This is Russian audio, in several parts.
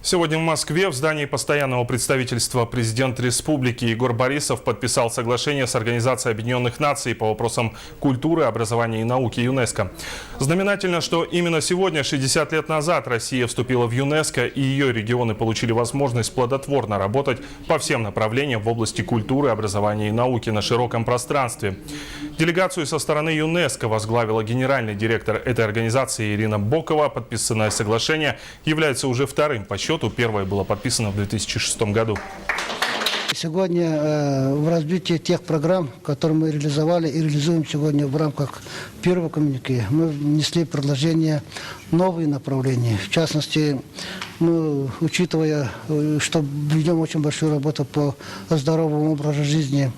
Сегодня в Москве в здании постоянного представительства президента республики Егор Борисов подписал соглашение с Организацией Объединенных Наций по вопросам культуры, образования и науки ЮНЕСКО. Знаменательно, что именно сегодня, 60 лет назад, Россия вступила в ЮНЕСКО, и ее регионы получили возможность плодотворно работать по всем направлениям в области культуры, образования и науки на широком пространстве. Делегацию со стороны ЮНЕСКО возглавила генеральный директор этой организации Ирина Бокова. Подписанное соглашение является уже вторым по счету. Первое было подписано в 2006 году. Сегодня в развитии тех программ, которые мы реализовали и реализуем сегодня в рамках первого коммюнике, мы внесли предложение новые направления. В частности, мы, учитывая, что ведем очень большую работу по здоровому образу жизни,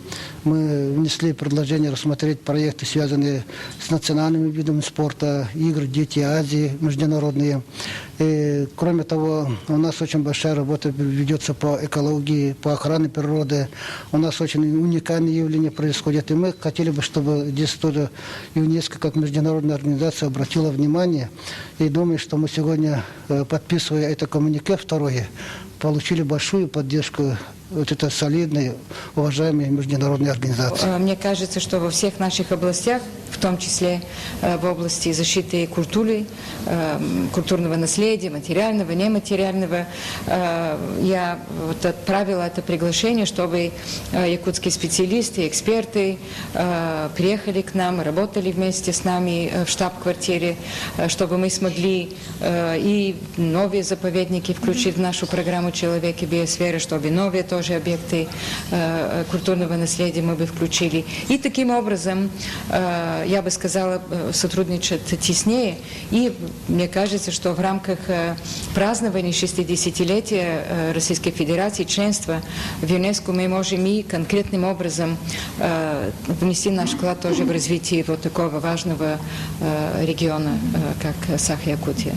мы внесли предложение рассмотреть проекты, связанные с национальными видами спорта, игры «Дети Азии» международные. И, кроме того, у нас очень большая работа ведется по экологии, по охране природы. У нас очень уникальные явления происходят. И мы хотели бы, чтобы здесь тоже ЮНЕСКО, как международная организация, обратила внимание. И думаю, что мы сегодня, подписывая это коммюнике второе, получили большую поддержку вот этой солидной, уважаемой международной организации. Мне кажется, что во всех наших областях, в том числе в области защиты культуры, культурного наследия, материального, нематериального, я отправила это приглашение, чтобы якутские специалисты, эксперты приехали к нам, работали вместе с нами в штаб-квартире, чтобы мы смогли и новые заповедники включить в нашу программу «Человек и биосфера», чтобы новые тоже объекты культурного наследия мы бы включили. И таким образом, я бы сказала, сотрудничать теснее. И мне кажется, что в рамках празднования 60-летия Российской Федерации, членства в ЮНЕСКО, мы можем и конкретным образом внести наш вклад тоже в развитие вот такого важного региона, как Саха-Якутия.